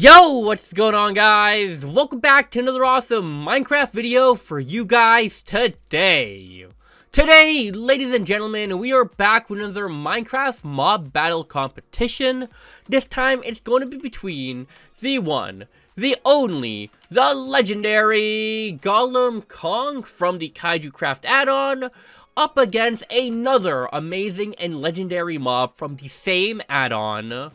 Yo, what's going on, guys? Welcome back to another awesome Minecraft video for you guys today. Today, ladies and gentlemen, we are back with another Minecraft mob battle competition. This time, it's going to be between the one, the only, the legendary Golem Kong from the Kaiju Craft add-on up against another amazing and legendary mob from the same add-on,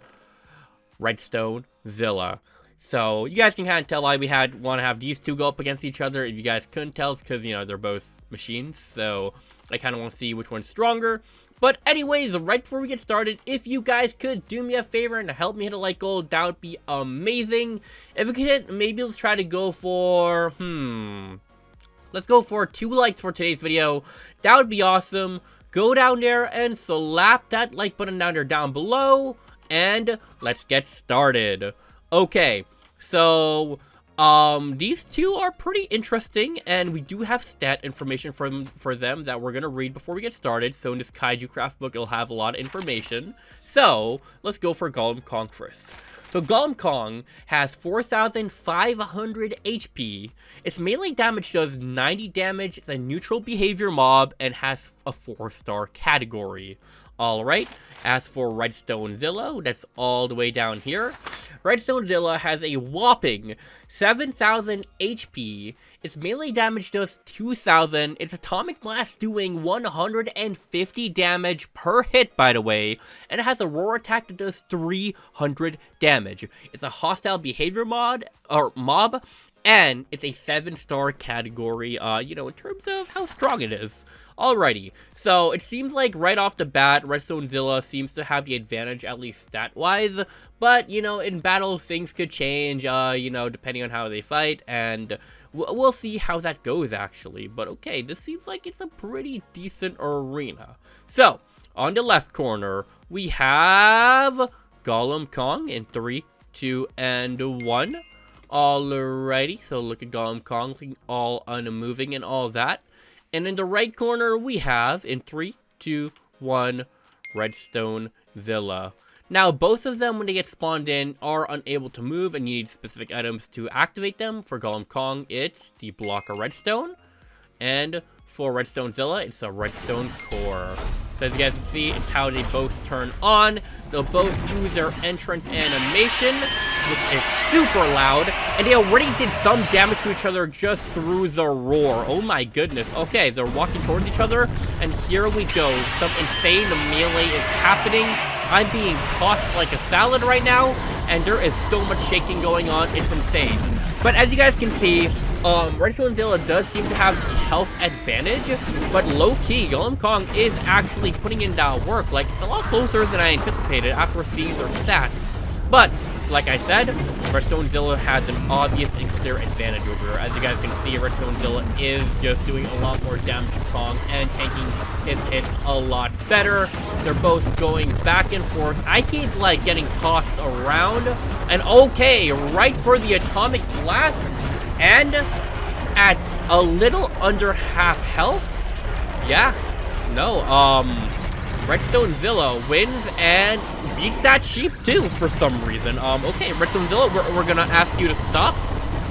Redstonezilla. So you guys can kind of tell why we want to have these two go up against each other. If you guys couldn't tell, it's because, you know, they're both machines. So I kind of want to see which one's stronger. But anyways, right before we get started, if you guys could do me a favor and help me hit a like goal, that would be amazing. If we could hit, maybe let's try to go for, let's go for 2 likes for today's video. That would be awesome. Go down there and slap that like button down below. And let's get started. Okay, so these two are pretty interesting, and we do have stat information for them that we're gonna read before we get started. So in this Kaiju Craft book, it'll have a lot of information. So let's go for Golem Kong first. So Golem Kong has 4,500 HP. Its melee damage does 90 damage. It's a neutral behavior mob and has a 4-star category. Alright, as for Redstonezilla, that's all the way down here. Redstonezilla has a whopping 7,000 HP. Its melee damage does 2,000. Its atomic blast doing 150 damage per hit, by the way. And it has a roar attack that does 300 damage. It's a hostile behavior mob, and it's a 7-star category, you know, in terms of how strong it is. Alrighty, so it seems like right off the bat, Redstonezilla seems to have the advantage, at least stat-wise. But, you know, in battles, things could change, you know, depending on how they fight, and we'll see how that goes, actually. But okay, this seems like it's a pretty decent arena. So, on the left corner, we have Golem Kong in 3, 2, and 1. Alrighty, so look at Golem Kong, looking all unmoving and all that. And in the right corner, we have, in 3, 2, 1, Redstonezilla. Now, both of them, when they get spawned in, are unable to move, and you need specific items to activate them. For Golem Kong, it's the block of redstone. And for Redstonezilla, it's a redstone core. So as you guys can see, it's how they both turn on. They'll both do their entrance animation, which is super loud, and they already did some damage to each other just through the roar. Oh my goodness. Okay, they're walking towards each other, and here we go. Some insane melee is happening. I'm being tossed like a salad right now, and there is so much shaking going on. It's insane. But as you guys can see, Redstonezilla does seem to have the health advantage, but low-key, Golem Kong is actually putting in that work. Like, it's a lot closer than I anticipated after seeing their stats. But, like I said, Redstonezilla has an obvious and clear advantage over her. As you guys can see, Redstonezilla is just doing a lot more damage to Kong and tanking his hits a lot better. They're both going back and forth. I keep, like, getting tossed around. And okay, right for the atomic blast. And at a little under half health, yeah, no, Redstonezilla wins and beats that sheep too for some reason. Okay, Redstonezilla, we're gonna ask you to stop.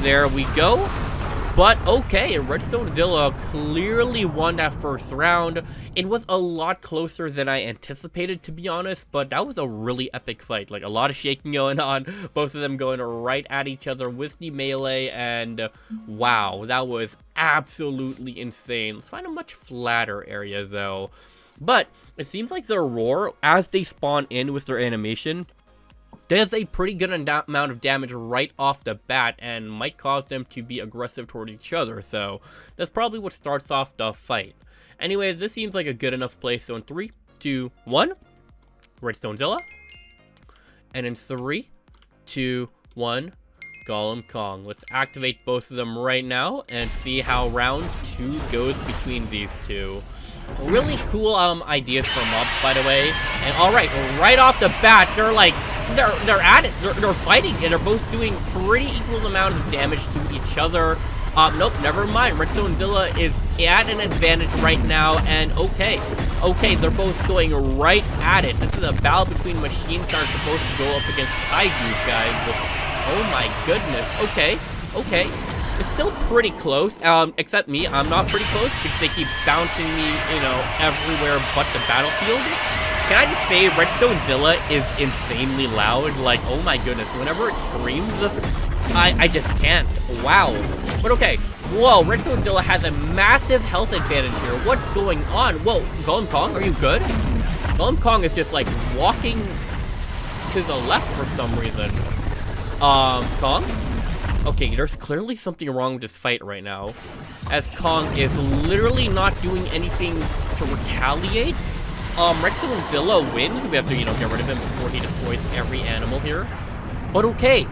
There we go. But okay, Redstonezilla clearly won that first round. It was a lot closer than I anticipated, to be honest, but that was a really epic fight. Like, a lot of shaking going on, both of them going right at each other with the melee, and wow, that was absolutely insane. Let's find a much flatter area, though. But it seems like their roar, as they spawn in with their animation, does a pretty good amount of damage right off the bat and might cause them to be aggressive toward each other. So that's probably what starts off the fight. Anyways, this seems like a good enough place. So in 3, 2, 1, Redstonezilla. And in 3, 2, 1, Golem Kong. Let's activate both of them right now and see how round 2 goes between these two. Really cool ideas for mobs, by the way. And alright, right off the bat, they're like, they're at it. They're fighting, and they're both doing pretty equal amount of damage to each other. Nope, never mind. Redstonezilla is at an advantage right now, and okay, they're both going right at it. This is a battle between machines that are supposed to go up against kaiju, guys. Oh my goodness. Okay. Okay. It's still pretty close. Except me. I'm not pretty close because they keep bouncing me, you know, everywhere but the battlefield. Can I just say Redstonezilla is insanely loud? Like, oh my goodness. Whenever it screams, I just can't. Wow. But okay. Whoa, Redstonezilla has a massive health advantage here. What's going on? Whoa, Golem Kong, are you good? Golem Kong is just like walking to the left for some reason. Kong? Okay, there's clearly something wrong with this fight right now, as Kong is literally not doing anything to retaliate. Redstonezilla wins. We have to, you know, get rid of him before he destroys every animal here. But okay,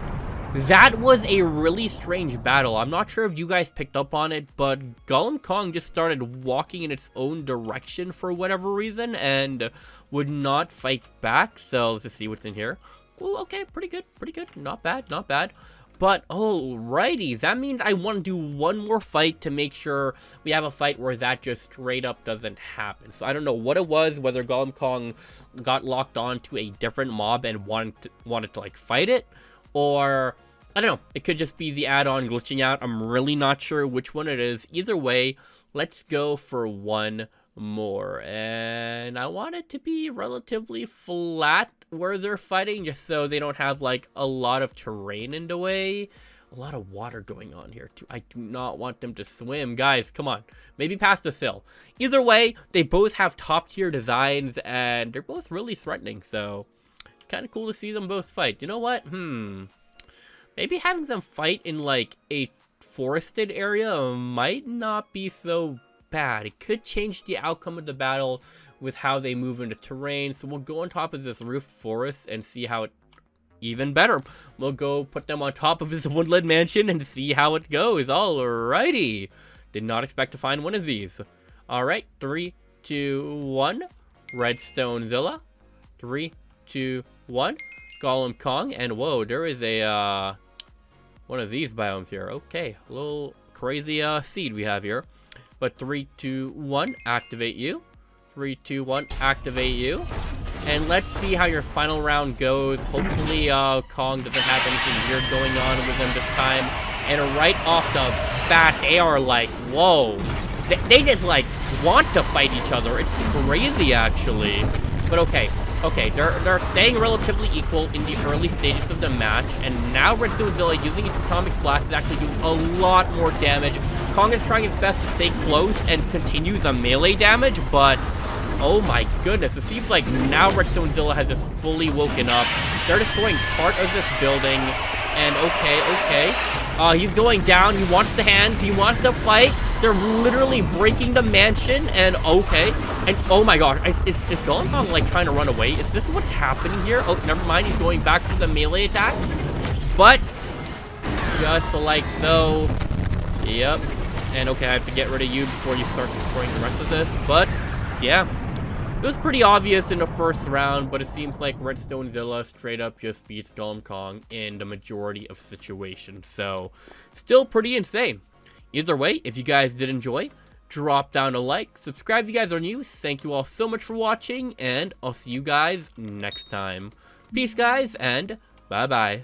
that was a really strange battle. I'm not sure if you guys picked up on it, but Golem Kong just started walking in its own direction for whatever reason and would not fight back. So let's just see what's in here. Ooh, okay, pretty good, pretty good. Not bad, not bad. But alrighty, that means I want to do one more fight to make sure we have a fight where that just straight up doesn't happen. So I don't know what it was, whether Golem Kong got locked on to a different mob and wanted to like fight it, or I don't know, it could just be the add-on glitching out. I'm really not sure which one it is. Either way, let's go for one more. And I want it to be relatively flat where they're fighting, just so they don't have like a lot of terrain in the way. A lot of water going on here too. I do not want them to swim. Guys, come on. Maybe past the sill. Either way, they both have top tier designs and they're both really threatening. So it's kind of cool to see them both fight. You know what? Maybe having them fight in like a forested area might not be so bad. It could change the outcome of the battle with how they move into terrain. So we'll go on top of this roofed forest and see how it, even better, we'll go put them on top of this woodland mansion and see how it goes. Alrighty. Did not expect to find one of these. Alright, 3, 2, 1. Redstonezilla. 3, 2, 1. Golem Kong. And whoa, there is a one of these biomes here. Okay, a little crazy seed we have here. But 3, 2, 1, activate you. 3, 2, 1, activate you. And let's see how your final round goes. Hopefully, Kong doesn't have anything weird going on with him this time. And right off the bat, they are like, whoa. They just, like, want to fight each other. It's crazy, actually. But okay. Okay, they're staying relatively equal in the early stages of the match. And now Redstonezilla, using its atomic blast, is actually doing a lot more damage. Kong is trying its best to stay close and continue the melee damage, but oh my goodness, it seems like now Redstonezilla has just fully woken up. They're destroying part of this building, and okay. He's going down, he wants the hands, he wants to fight. They're literally breaking the mansion, and okay. And oh my gosh, is Golem Kong like trying to run away? Is this what's happening here? Oh, never mind, he's going back to the melee attacks. But, just like so. Yep. And okay, I have to get rid of you before you start destroying the rest of this. But, yeah. It was pretty obvious in the first round, but it seems like Redstonezilla straight up just beats Golem Kong in the majority of situations. So, still pretty insane. Either way, if you guys did enjoy, drop down a like. Subscribe if you guys are new. Thank you all so much for watching, and I'll see you guys next time. Peace, guys, and bye-bye.